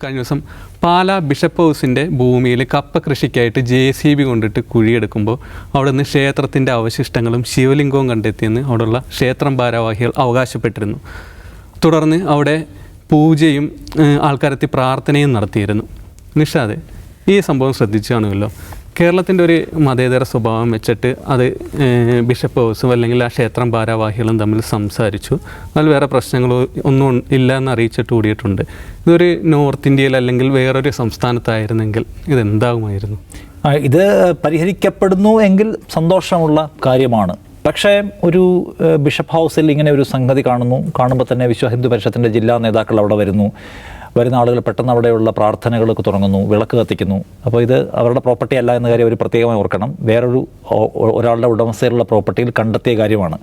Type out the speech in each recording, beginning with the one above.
കഴിഞ്ഞ ദിവസം പാലാ ബിഷപ്പ് ഹൗസിൻ്റെ ഭൂമിയിൽ കപ്പ കൃഷിക്കായിട്ട് JCB കൊണ്ടിട്ട് കുഴിയെടുക്കുമ്പോൾ അവിടെ നിന്ന് ക്ഷേത്രത്തിൻ്റെ അവശിഷ്ടങ്ങളും ശിവലിംഗവും കണ്ടെത്തിയെന്ന് അവിടെയുള്ള ക്ഷേത്രം ഭാരവാഹികൾ അവകാശപ്പെട്ടിരുന്നു. തുടർന്ന് അവിടെ പൂജയും ആൾക്കാരെത്തി പ്രാർത്ഥനയും നടത്തിയിരുന്നു. നിഷാദ്, ഈ സംഭവം ശ്രദ്ധിച്ചു കാണുമല്ലോ. കേരളത്തിൻ്റെ ഒരു മതേതര സ്വഭാവം വെച്ചിട്ട് അത് ബിഷപ്പ് ഹൗസും അല്ലെങ്കിൽ ആ ക്ഷേത്രം ഭാരവാഹികളും തമ്മിൽ സംസാരിച്ചു. അതിൽ വേറെ പ്രശ്നങ്ങളോ ഒന്നും ഇല്ല എന്ന് അറിയിച്ചിട്ട് കൂടിയിട്ടുണ്ട്. ഇതൊരു നോർത്ത് ഇന്ത്യയിൽ അല്ലെങ്കിൽ വേറൊരു സംസ്ഥാനത്തായിരുന്നെങ്കിൽ ഇതെന്താകുമായിരുന്നു? ഇത് പരിഹരിക്കപ്പെടുന്നു എങ്കിൽ സന്തോഷമുള്ള കാര്യമാണ്. പക്ഷേ ഒരു ബിഷപ്പ് ഹൗസിൽ ഇങ്ങനെ ഒരു സംഗതി കാണുമ്പോൾ തന്നെ വിശ്വ ഹിന്ദു പരിഷത്തിൻ്റെ ജില്ലാ നേതാക്കൾ അവിടെ വരുന്ന ആളുകൾ പെട്ടെന്ന് അവിടെയുള്ള പ്രാർത്ഥനകളൊക്കെ തുടങ്ങുന്നു, വിളക്ക് കത്തിക്കുന്നു. അപ്പോൾ ഇത് അവരുടെ പ്രോപ്പർട്ടി അല്ല എന്ന കാര്യം അവർ പ്രത്യേകമായി ഓർക്കണം. ഒരാളുടെ ഉടമസ്ഥയിലുള്ള പ്രോപ്പർട്ടിയിൽ കണ്ടെത്തിയ കാര്യമാണ്.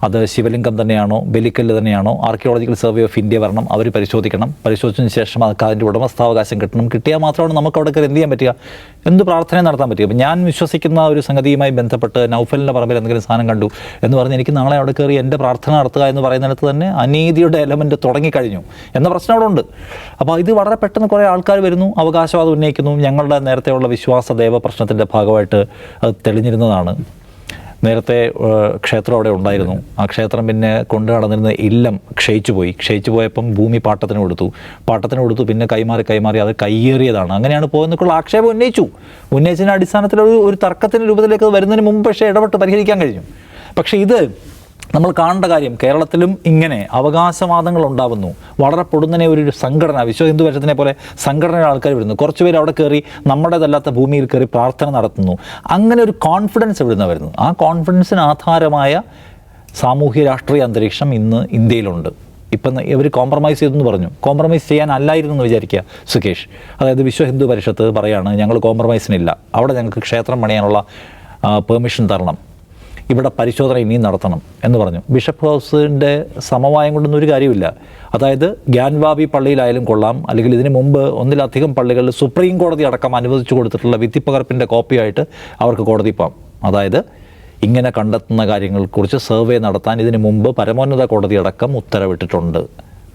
അത് ശിവലിംഗം തന്നെയാണോ, ബലിക്കല്ല് തന്നെയാണോ, ആർക്കിയോളജിക്കൽ സർവേ ഓഫ് ഇന്ത്യ വരണം, അവർ പരിശോധിക്കണം. പരിശോധിച്ചതിന് ശേഷം അതിൻ്റെ ഉടമസ്ഥാവകാശം കിട്ടണം. കിട്ടിയാൽ മാത്രമാണ് നമുക്ക് അവിടെ എന്ത് ചെയ്യാൻ പറ്റുക, എന്ത് പ്രാർത്ഥന നടത്താൻ പറ്റുക. അപ്പോൾ ഞാൻ വിശ്വസിക്കുന്ന ഒരു സംഗതിയുമായി ബന്ധപ്പെട്ട് നൗഫലിൻ്റെ പറമ്പിൽ എന്തെങ്കിലും സാധനം കണ്ടു എന്ന് പറഞ്ഞ് എനിക്ക് നാളെ അവിടെ കയറി എൻ്റെ പ്രാർത്ഥന നടത്തുക എന്ന് പറയുന്നിടത്ത് തന്നെ അനീതിയുടെ എലമെൻറ്റ് തുടങ്ങിക്കഴിഞ്ഞു എന്ന പ്രശ്നം അവിടെ ഉണ്ട്. അപ്പോൾ ഇത് വളരെ പെട്ടെന്ന് കുറേ ആൾക്കാർ വരുന്നു, അവകാശവാദം ഉന്നയിക്കുന്നു. ഞങ്ങളുടെ നേരത്തെയുള്ള വിശ്വാസ ദേവ പ്രശ്നത്തിൻ്റെ ഭാഗമായിട്ട് അത് തെളിഞ്ഞിരുന്നതാണ്. നേരത്തെ ക്ഷേത്രം അവിടെ ഉണ്ടായിരുന്നു. ആ ക്ഷേത്രം പിന്നെ കൊണ്ടു നടന്നിരുന്ന ഇല്ലം ക്ഷയിച്ചു പോയപ്പം ഭൂമി പാട്ടത്തിന് കൊടുത്തു. പിന്നെ കൈമാറി അത് കയ്യേറിയതാണ്. അങ്ങനെയാണ് പോയെന്നൊക്കെയുള്ള ആക്ഷേപം ഉന്നയിച്ചതിൻ്റെ അടിസ്ഥാനത്തിൽ ഒരു തർക്കത്തിൻ്റെ രൂപത്തിലേക്ക് വരുന്നതിന് മുമ്പ് പക്ഷേ ഇടപെട്ട് പരിഹരിക്കാൻ കഴിഞ്ഞു. പക്ഷേ ഇത് നമ്മൾ കാണേണ്ട കാര്യം, കേരളത്തിലും ഇങ്ങനെ അവകാശവാദങ്ങൾ ഉണ്ടാവുന്നു. വളരെ പൊടുന്നനെ ഒരു സംഘടന, വിശ്വ ഹിന്ദു പരിഷത്തിനെ പോലെ സംഘടനയുടെ ആൾക്കാർ വരുന്നു. കുറച്ച് പേര് അവിടെ കയറി നമ്മുടേതല്ലാത്ത ഭൂമിയിൽ കയറി പ്രാർത്ഥന നടത്തുന്നു. അങ്ങനെ ഒരു കോൺഫിഡൻസ് എവിടുന്ന് വരുന്നു? ആ കോൺഫിഡൻസിന് ആധാരമായ സാമൂഹ്യ രാഷ്ട്രീയ അന്തരീക്ഷം ഇന്ന് ഇന്ത്യയിലുണ്ട്. ഇപ്പം ഇവർ കോംപ്രമൈസ് ചെയ്തെന്ന് പറഞ്ഞു. കോംപ്രമൈസ് ചെയ്യാൻ അല്ലായിരുന്നു എന്ന് വിചാരിക്കുക സുകേഷ്. അതായത് വിശ്വ ഹിന്ദു പരിഷത്ത് പറയാണ് ഞങ്ങൾ കോംപ്രമൈസിനില്ല, അവിടെ ഞങ്ങൾക്ക് ക്ഷേത്രം പണിയാനുള്ള പെർമിഷൻ തരണം, ഇവിടെ പരിശോധന ഇനിയും നടത്തണം എന്ന് പറഞ്ഞു. ബിഷപ്പ് ഹൗസിൻ്റെ സമവായം കൊണ്ടൊന്നും ഒരു കാര്യമില്ല. അതായത് ഗ്യാൻവാബി പള്ളിയിലായാലും കൊള്ളാം, അല്ലെങ്കിൽ ഇതിനു മുമ്പ് ഒന്നിലധികം പള്ളികളിൽ സുപ്രീം കോടതി അടക്കം അനുവദിച്ചു കൊടുത്തിട്ടുള്ള വിധിപ്പകർപ്പിൻ്റെ കോപ്പിയായിട്ട് അവർക്ക് കോടതി പോകാം. അതായത് ഇങ്ങനെ കണ്ടെത്തുന്ന കാര്യങ്ങളെക്കുറിച്ച് സർവേ നടത്താൻ ഇതിനു മുമ്പ് പരമോന്നത കോടതി അടക്കം ഉത്തരവിട്ടിട്ടുണ്ട്.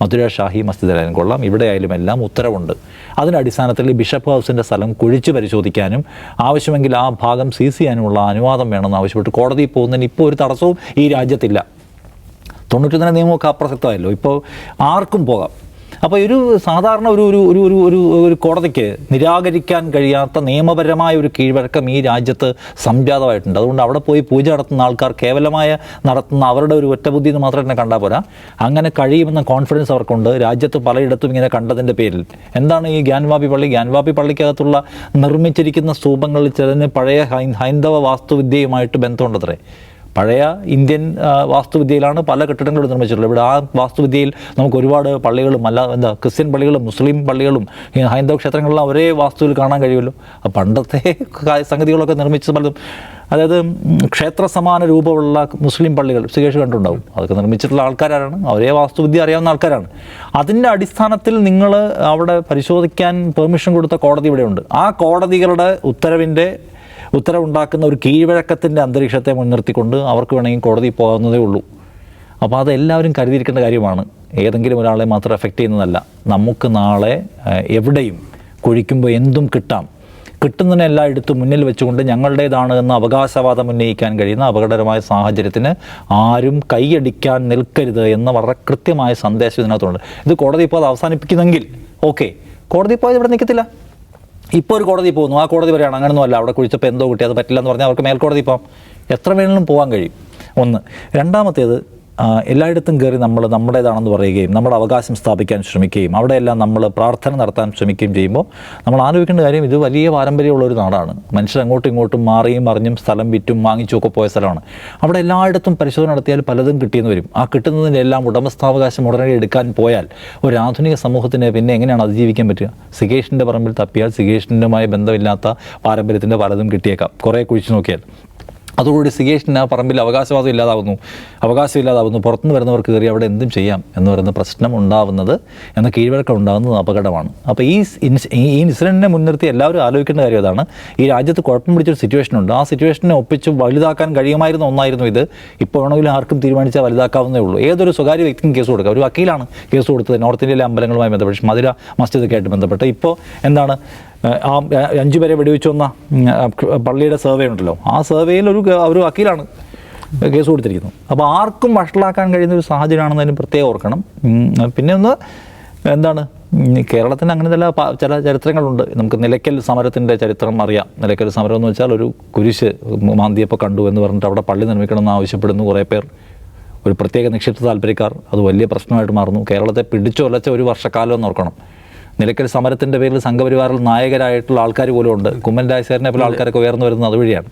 മധുര ഷാഹി മസ്ജിദിലായാലും കൊള്ളാം, ഇവിടെ ആയാലും എല്ലാം ഉത്തരവുണ്ട്. അതിൻ്റെ അടിസ്ഥാനത്തിൽ ബിഷപ്പ് ഹൗസിൻ്റെ സ്ഥലം കുഴിച്ച് പരിശോധിക്കാനും ആവശ്യമെങ്കിൽ ആ ഭാഗം സീസ് ചെയ്യാനുമുള്ള അനുവാദം വേണമെന്ന് ആവശ്യപ്പെട്ട് കോടതിയിൽ പോകുന്നതിന് ഇപ്പോൾ ഒരു തടസ്സവും ഈ രാജ്യത്തില്ല. 91 നിയമമൊക്കെ അപ്രസക്തമായല്ലോ, ഇപ്പോൾ ആർക്കും പോകാം. അപ്പോൾ ഒരു സാധാരണ ഒരു കോടതിക്ക് നിരാകരിക്കാൻ കഴിയാത്ത നിയമപരമായ ഒരു കീഴ്വഴക്കം ഈ രാജ്യത്ത് സംജാതമായിട്ടുണ്ട്. അതുകൊണ്ട് അവിടെ പോയി പൂജ നടത്തുന്ന ആൾക്കാർ കേവലമായ നടത്തുന്ന അവരുടെ ഒരു ഒറ്റബുദ്ധി എന്ന് മാത്രം തന്നെ കണ്ടാൽ പോരാ, അങ്ങനെ കഴിയുമെന്ന കോൺഫിഡൻസ് അവർക്കുണ്ട്. രാജ്യത്ത് പലയിടത്തും ഇങ്ങനെ കണ്ടതിൻ്റെ പേരിൽ എന്താണ് ഈ ഗ്യാൻവാബി പള്ളിക്കകത്തുള്ള നിർമ്മിച്ചിരിക്കുന്ന സ്തൂപങ്ങളിൽ ചിലതിന് പഴയ ഹൈന്ദവ വാസ്തുവിദ്യയുമായിട്ട് ബന്ധമുണ്ടത്രേ. പഴയ ഇന്ത്യൻ വാസ്തുവിദ്യയിലാണ് പല കെട്ടിടങ്ങളും നിർമ്മിച്ചിട്ടുള്ളത്. ഇവിടെ ആ വാസ്തുവിദ്യയിൽ നമുക്ക് ഒരുപാട് പള്ളികളും ക്രിസ്ത്യൻ പള്ളികളും മുസ്ലിം പള്ളികളും ഹൈന്ദവ ക്ഷേത്രങ്ങളെല്ലാം ഒരേ വാസ്തുവിൽ കാണാൻ കഴിയുമല്ലോ. പണ്ടത്തെ സംഗതികളൊക്കെ നിർമ്മിച്ചത് പലതും, അതായത് ക്ഷേത്ര സമാന രൂപമുള്ള മുസ്ലിം പള്ളികൾ സുകേഷ് കണ്ടുണ്ടാവും. അതൊക്കെ നിർമ്മിച്ചിട്ടുള്ള ആൾക്കാരാണ്, ഒരേ വാസ്തുവിദ്യ അറിയാവുന്ന ആൾക്കാരാണ്. അതിൻ്റെ അടിസ്ഥാനത്തിൽ നിങ്ങൾ അവിടെ പരിശോധിക്കാൻ പെർമിഷൻ കൊടുത്ത കോടതി ഇവിടെയുണ്ട്. ആ കോടതികളുടെ ഉത്തരവുണ്ടാക്കുന്ന ഒരു കീഴ്വഴക്കത്തിൻ്റെ അന്തരീക്ഷത്തെ മുൻനിർത്തിക്കൊണ്ട് അവർക്ക് വേണമെങ്കിൽ കോടതിയിൽ പോകാവുന്നതേ ഉള്ളൂ. അപ്പോൾ അതെല്ലാവരും കരുതിയിരിക്കേണ്ട കാര്യമാണ്. ഏതെങ്കിലും ഒരാളെ മാത്രം എഫക്റ്റ് ചെയ്യുന്നതല്ല. നമുക്ക് നാളെ എവിടെയും കുഴിക്കുമ്പോൾ എന്തും കിട്ടുന്നതിനെ എല്ലായിടത്തും മുന്നിൽ വെച്ചുകൊണ്ട് ഞങ്ങളുടേതാണ് എന്ന അവകാശവാദം ഉന്നയിക്കാൻ കഴിയുന്ന അപകടകരമായ സാഹചര്യത്തിന് ആരും കൈയടിക്കാൻ നിൽക്കരുത് എന്ന വളരെ കൃത്യമായ സന്ദേശം ഇതിനകത്തുണ്ട്. ഇത് കോടതി ഇപ്പോൾ അത് അവസാനിപ്പിക്കുന്നെങ്കിൽ ഓക്കെ, കോടതി ഇപ്പോൾ ഇവിടെ നിൽക്കത്തില്ല. ഇപ്പോൾ ഒരു കോടതി പോകുന്നു, ആ കോടതി പറയുകയാണ് അങ്ങനെയൊന്നും അല്ല, അവിടെ കുഴിച്ചപ്പോൾ എന്തോ കിട്ടി, അത് പറ്റില്ല എന്ന് പറഞ്ഞാൽ അവർക്ക് മേൽക്കോടതി പോകാം. എത്ര വേണമെങ്കിലും പോകാൻ കഴിയും. ഒന്ന്. രണ്ടാമത്തേത്, എല്ലായിടത്തും കയറി നമ്മൾ നമ്മുടേതാണെന്ന് പറയുകയും നമ്മുടെ അവകാശം സ്ഥാപിക്കാൻ ശ്രമിക്കുകയും അവിടെയെല്ലാം നമ്മൾ പ്രാർത്ഥന നടത്താൻ ശ്രമിക്കുകയും ചെയ്യുമ്പോൾ നമ്മൾ ആലോചിക്കേണ്ട കാര്യം, ഇത് വലിയ പാരമ്പര്യമുള്ളൊരു നാടാണ്. മനുഷ്യർ അങ്ങോട്ടും ഇങ്ങോട്ടും മാറിയും മറിഞ്ഞും സ്ഥലം വിറ്റും വാങ്ങിച്ചുമൊക്കെ പോയ സ്ഥലമാണ്. അവിടെ എല്ലായിടത്തും പരിശോധന നടത്തിയാൽ പലതും കിട്ടിയെന്ന് വരും. ആ കിട്ടുന്നതിൻ്റെ എല്ലാം ഉടമസ്ഥാവകാശം ഉടനടി എടുക്കാൻ പോയാൽ ഒരു ആധുനിക സമൂഹത്തിന് പിന്നെ എങ്ങനെയാണ് അതിജീവിക്കാൻ പറ്റുക? സിഗേഷിൻ്റെ പറമ്പിൽ തപ്പിയാൽ സിഗേഷിൻ്റെമായി ബന്ധമില്ലാത്ത പാരമ്പര്യത്തിൻ്റെ പലതും കിട്ടിയേക്കാം, കുറേ കുഴിച്ചു നോക്കിയാൽ. അതോടുകൂടി സിഗേഷിന് ആ പറമ്പിൽ അവകാശം ഇല്ലാതാവുന്നു, പുറത്തുനിന്ന് വരുന്നവർക്ക് കയറി അവിടെ എന്തും ചെയ്യാം എന്ന് പറയുന്ന പ്രശ്നം ഉണ്ടാവുന്നത്, എന്ന കീഴ്വഴക്കം ഉണ്ടാകുന്നത് അപകടമാണ്. അപ്പോൾ ഈ ഇൻസിഡൻറ്റിനെ മുൻനിർത്തി എല്ലാവരും ആലോചിക്കേണ്ട കാര്യം അതാണ്. ഈ രാജ്യത്ത് കുഴപ്പം പിടിച്ചൊരു സിറ്റുവേഷനുണ്ട്. ആ സിറ്റുവേഷനെ ഒപ്പിച്ച് വലുതാക്കാൻ കഴിയുമായിരുന്ന ഒന്നായിരുന്നു ഇത്. ഇപ്പോൾ വേണമെങ്കിലും ആർക്കും തീരുമാനിച്ചാൽ വലുതാക്കാവുന്നേ ഉള്ളൂ. ഏതൊരു സ്വകാര്യ വ്യക്തിക്കും കേസ് കൊടുക്കുക. ഒരു വക്കീലാണ് കേസ് കൊടുത്തത് നോർത്ത് ഇന്ത്യയിലെ അമ്പലങ്ങളുമായി ബന്ധപ്പെട്ട്, മധുര മസ്ജിദൊക്കെ ആയിട്ട് ബന്ധപ്പെട്ട്. ഇപ്പോൾ എന്താണ്, ആ 5 പേരെ വെടിവെച്ച് വന്ന പള്ളിയുടെ സർവേ ഉണ്ടല്ലോ, ആ സർവേയിൽ ഒരു വക്കീലാണ് കേസ് കൊടുത്തിരിക്കുന്നത്. അപ്പോൾ ആർക്കും വഷളാക്കാൻ കഴിയുന്ന ഒരു സാഹചര്യമാണെന്നതിന് പ്രത്യേകം ഓർക്കണം. പിന്നെ ഒന്ന് എന്താണ്, കേരളത്തിന് അങ്ങനെ ചില ചരിത്രങ്ങളുണ്ട്. നമുക്ക് നിലയ്ക്കൽ സമരത്തിൻ്റെ ചരിത്രം അറിയാം. നിലയ്ക്കൽ സമരം എന്ന് വെച്ചാൽ ഒരു കുരിശ് മാന്തിയപ്പോൾ കണ്ടു എന്ന് പറഞ്ഞിട്ട് അവിടെ പള്ളി നിർമ്മിക്കണമെന്ന് ആവശ്യപ്പെടുന്നു കുറേ പേർ, ഒരു പ്രത്യേക നിക്ഷിപ്ത താല്പര്യക്കാർ. അത് വലിയ പ്രശ്നമായിട്ട് മാറുന്നു. കേരളത്തെ പിടിച്ചൊലച്ച ഒരു വർഷക്കാലം എന്ന് ഓർക്കണം. നിലയ്ക്കൽ സമരത്തിൻ്റെ പേരിൽ സംഘപരിവാറിൽ നായകരായിട്ടുള്ള ആൾക്കാർ പോലും ഉണ്ട്. കുമ്മൻ രാജശേഖരനെ പോലെ ആൾക്കാരൊക്കെ ഉയർന്നു വരുന്നത് അതുവഴിയാണ്.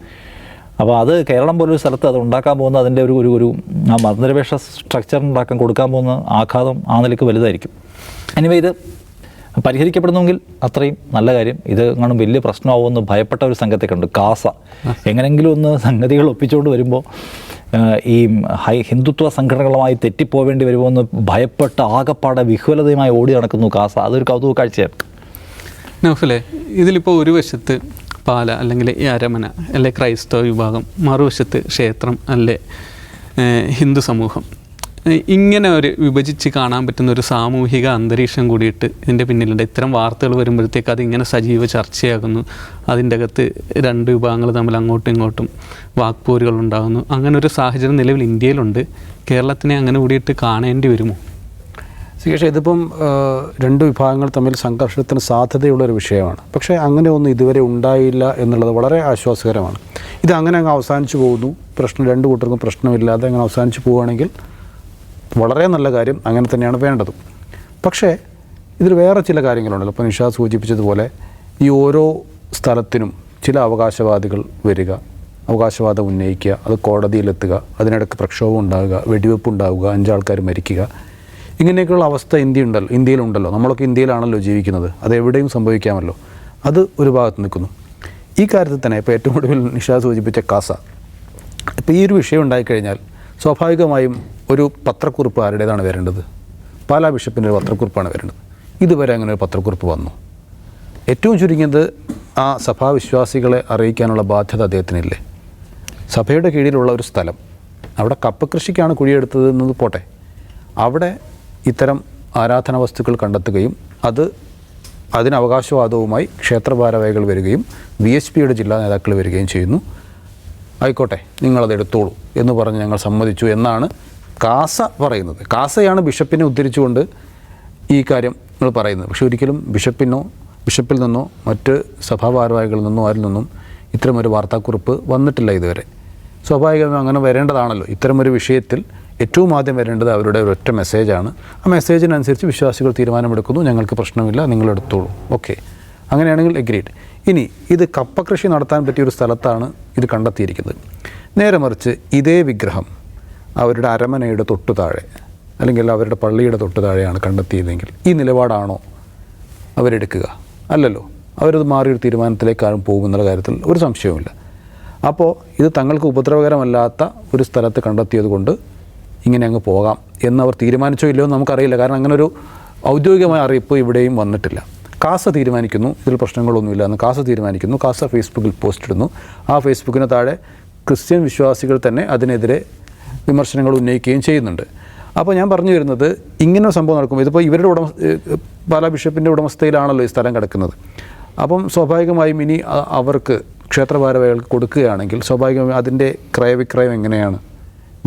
അപ്പോൾ അത് കേരളം പോലൊരു സ്ഥലത്ത് അത് ഉണ്ടാക്കാൻ പോകുന്ന അതിൻ്റെ ഒരു ആ മതനിരപേക്ഷ സ്ട്രക്ചർ ഉണ്ടാക്കാൻ കൊടുക്കാൻ പോകുന്ന ആഘാതം ആ നിലയ്ക്ക് വലുതായിരിക്കും. എനിവേ ഇത് പരിഹരിക്കപ്പെടുന്നെങ്കിൽ അത്രയും നല്ല കാര്യം. ഇത് കാണും വലിയ പ്രശ്നമാവുമെന്ന് ഭയപ്പെട്ട ഒരു സംഘത്തെ കണ്ടു. കാസ എങ്ങനെങ്കിലും ഒന്ന് സംഗതികൾ ഒപ്പിച്ചുകൊണ്ട് വരുമ്പോൾ ഈ ഹിന്ദുത്വ സംഘടനകളുമായി തെറ്റിപ്പോവേണ്ടി വരുമോ എന്ന് ഭയപ്പെട്ട് ആകപ്പാടെ വിഹ്വലതയുമായി ഓടി നടക്കുന്നു കാസ. അതൊരു കൗതുക കാഴ്ചയാണ്. നൗഫലെ, ഇതിലിപ്പോൾ ഒരു വശത്ത് പാല അല്ലെങ്കിൽ ഈ അരമന അല്ലെ ക്രൈസ്തവ വിഭാഗം, മറുവശത്ത് ക്ഷേത്രം അല്ലെ ഹിന്ദു സമൂഹം, ഇങ്ങനെ ഒരു വിഭജിച്ച് കാണാൻ പറ്റുന്ന ഒരു സാമൂഹിക അന്തരീക്ഷം കൂടിയിട്ട് ഇതിൻ്റെ പിന്നിലുണ്ട്. ഇത്തരം വാർത്തകൾ വരുമ്പോഴത്തേക്ക് അതിങ്ങനെ സജീവ ചർച്ചയാകുന്നു. അതിൻ്റെ അകത്ത് 2 വിഭാഗങ്ങൾ തമ്മിൽ അങ്ങോട്ടും ഇങ്ങോട്ടും വാക്പോരുകൾ ഉണ്ടാകുന്നു. അങ്ങനെ ഒരു സാഹചര്യം നിലവിൽ ഇന്ത്യയിലുണ്ട്. കേരളത്തിനെ അങ്ങനെ കൂടിയിട്ട് കാണേണ്ടി വരുമോ? ശ്രീകേഷ്, ഇതിപ്പം 2 വിഭാഗങ്ങൾ തമ്മിൽ സംഘർഷത്തിന് സാധ്യതയുള്ളൊരു വിഷയമാണ്. പക്ഷേ അങ്ങനെ ഒന്നും ഇതുവരെ ഉണ്ടായില്ല എന്നുള്ളത് വളരെ ആശ്വാസകരമാണ്. ഇത് അങ്ങനെ അങ്ങ് അവസാനിച്ചു പോകുന്നു, പ്രശ്നം 2 കൂട്ടർക്കും പ്രശ്നമില്ലാതെ അങ്ങനെ അവസാനിച്ചു പോവുകയാണെങ്കിൽ വളരെ നല്ല കാര്യം. അങ്ങനെ തന്നെയാണ് വേണ്ടതും. പക്ഷേ ഇതിൽ വേറെ ചില കാര്യങ്ങളുണ്ടല്ലോ. ഇപ്പോൾ നിഷാദ് സൂചിപ്പിച്ചതുപോലെ ഈ ഓരോ സ്ഥലത്തിനും ചില അവകാശവാദികൾ വരിക, അവകാശവാദം ഉന്നയിക്കുക, അത് കോടതിയിലെത്തുക, അതിനിടയ്ക്ക് പ്രക്ഷോഭം ഉണ്ടാവുക, വെടിവെപ്പ് ഉണ്ടാവുക, 5 ആൾക്കാർ മരിക്കുക, ഇങ്ങനെയൊക്കെയുള്ള അവസ്ഥ ഇന്ത്യയിലുണ്ടല്ലോ. നമ്മളൊക്കെ ഇന്ത്യയിലാണല്ലോ ജീവിക്കുന്നത്. അതെവിടെയും സംഭവിക്കാമല്ലോ. അത് ഒരു ഭാഗത്ത് നിൽക്കുന്നു. ഈ കാര്യത്തിൽ തന്നെ ഇപ്പോൾ ഏറ്റവും ഒടുവിൽ നിഷാദ് സൂചിപ്പിച്ച കാസ, ഇപ്പോൾ ഈ ഒരു വിഷയം ഉണ്ടായിക്കഴിഞ്ഞാൽ സ്വാഭാവികമായും ഒരു പത്രക്കുറിപ്പ് ആരുടേതാണ് വരേണ്ടത്? പാലാ ബിഷപ്പിൻ്റെ ഒരു പത്രക്കുറിപ്പാണ് വരേണ്ടത്. ഇതുവരെ അങ്ങനെ ഒരു പത്രക്കുറിപ്പ് വന്നു? ഏറ്റവും ചുരുങ്ങിയത് ആ സഭാവിശ്വാസികളെ അറിയിക്കാനുള്ള ബാധ്യത അദ്ദേഹത്തിനില്ലേ? സഭയുടെ കീഴിലുള്ള ഒരു സ്ഥലം, അവിടെ കപ്പ കൃഷിക്കാണ് കുഴിയെടുത്തത് എന്നത് പോട്ടെ, അവിടെ ഇത്തരം ആരാധനാ വസ്തുക്കൾ കണ്ടെത്തുകയും അതിന് അവകാശവാദവുമായി ക്ഷേത്രഭാരവാഹികൾ വരികയും VHPയുടെ ജില്ലാ നേതാക്കൾ വരികയും ചെയ്യുന്നു. ആയിക്കോട്ടെ, നിങ്ങളത് എടുത്തോളൂ എന്ന് പറഞ്ഞ് ഞങ്ങൾ സമ്മതിച്ചു എന്നാണ് കാസ പറയുന്നത്. കാസയാണ് ബിഷപ്പിനെ ഉദ്ധരിച്ചുകൊണ്ട് ഈ കാര്യം നിങ്ങൾ പറയുന്നത്. പക്ഷെ ഒരിക്കലും ബിഷപ്പിൽ നിന്നോ മറ്റ് സഭാഭാരവാഹികളിൽ നിന്നോ ആരിൽ നിന്നും ഇത്തരമൊരു വാർത്താക്കുറിപ്പ് വന്നിട്ടില്ല ഇതുവരെ. സ്വാഭാവികമായും അങ്ങനെ വരേണ്ടതാണല്ലോ. ഇത്തരമൊരു വിഷയത്തിൽ ഏറ്റവും ആദ്യം വരേണ്ടത് അവരുടെ ഒരൊറ്റ മെസ്സേജാണ്. ആ മെസ്സേജിനനുസരിച്ച് വിശ്വാസികൾ തീരുമാനമെടുക്കുന്നു, ഞങ്ങൾക്ക് പ്രശ്നമില്ല, നിങ്ങളെടുത്തോളൂ, ഓക്കെ, അങ്ങനെയാണെങ്കിൽ എഗ്രീഡ്. ഇനി ഇത് കപ്പ കൃഷി നടത്താൻ പറ്റിയൊരു സ്ഥലത്താണ് ഇത് കണ്ടെത്തിയിരിക്കുന്നത്. നേരെ മറിച്ച് ഇതേ വിഗ്രഹം അവരുടെ അരമനയുടെ തൊട്ടു താഴെ അല്ലെങ്കിൽ അവരുടെ പള്ളിയുടെ തൊട്ടു താഴെയാണ് കണ്ടെത്തിയതെങ്കിൽ ഈ നിലപാടാണോ അവരെടുക്കുക? അല്ലല്ലോ. അവരത് മാറിയൊരു തീരുമാനത്തിലേക്കാണ് പോകുമെന്നുള്ള കാര്യത്തിൽ ഒരു സംശയവുമില്ല. അപ്പോൾ ഇത് തങ്ങൾക്ക് ഉപദ്രവകരമല്ലാത്ത ഒരു സ്ഥലത്ത് കണ്ടെത്തിയത് കൊണ്ട് ഇങ്ങനെ അങ്ങ് പോകാം എന്നവർ തീരുമാനിച്ചോ ഇല്ലയോ എന്ന് നമുക്കറിയില്ല. കാരണം അങ്ങനെ ഒരു ഔദ്യോഗികമായ അറിയിപ്പ് ഇവിടെയും വന്നിട്ടില്ല. കാസ തീരുമാനിക്കുന്നു, ഇതിൽ പ്രശ്നങ്ങളൊന്നുമില്ല എന്ന് കാസ തീരുമാനിക്കുന്നു. കാസ ഫേസ്ബുക്കിൽ പോസ്റ്റ് ഇടുന്നു. ആ ഫേസ്ബുക്കിന് താഴെ ക്രിസ്ത്യൻ വിശ്വാസികൾ തന്നെ അതിനെതിരെ വിമർശനങ്ങൾ ഉന്നയിക്കുകയും ചെയ്യുന്നുണ്ട്. അപ്പോൾ ഞാൻ പറഞ്ഞു വരുന്നത്, ഇങ്ങനെ സംഭവം നടക്കുമ്പോൾ ഇതിപ്പോൾ ഇവരുടെ പാലാ ബിഷപ്പിൻ്റെ ഉടമസ്ഥയിലാണല്ലോ ഈ സ്ഥലം കിടക്കുന്നത്. അപ്പം സ്വാഭാവികമായും ഇനി അവർക്ക് ക്ഷേത്രഭാരവാഹികൾക്ക് കൊടുക്കുകയാണെങ്കിൽ സ്വാഭാവികമായും അതിൻ്റെ ക്രയവിക്രയം എങ്ങനെയാണ്?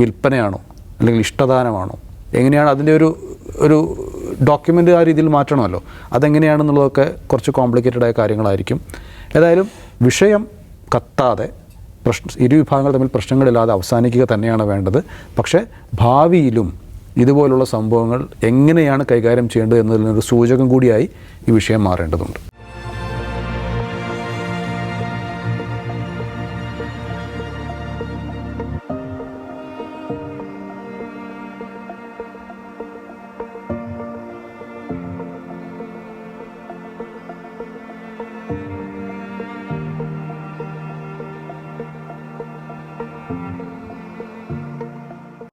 വിൽപ്പനയാണോ അല്ലെങ്കിൽ ഇഷ്ടദാനമാണോ? എങ്ങനെയാണ് അതിൻ്റെ ഒരു ഡോക്യുമെൻ്റ് ആ രീതിയിൽ മാറ്റണമല്ലോ. അതെങ്ങനെയാണെന്നുള്ളതൊക്കെ കുറച്ച് കോംപ്ലിക്കേറ്റഡായ കാര്യങ്ങളായിരിക്കും. ഏതായാലും വിഷയം കത്താതെ ഇരു വിഭാഗങ്ങൾ തമ്മിൽ പ്രശ്നങ്ങളില്ലാതെ അവസാനിക്കുക തന്നെയാണ് വേണ്ടത്. പക്ഷേ ഭാവിയിലും ഇതുപോലുള്ള സംഭവങ്ങൾ എങ്ങനെയാണ് കൈകാര്യം ചെയ്യേണ്ടത് എന്നതിനൊരു സൂചകം കൂടിയായി ഈ വിഷയം മാറേണ്ടതുണ്ട്.